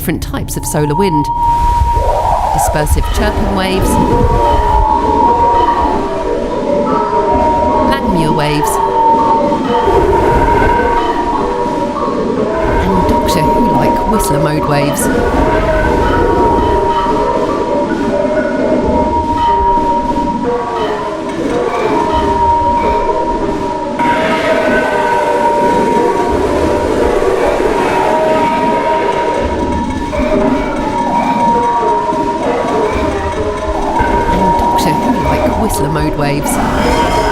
different types of solar wind. Dispersive chirping waves, Langmuir waves, and Doctor Who-like Whistler mode waves. Whistler mode waves.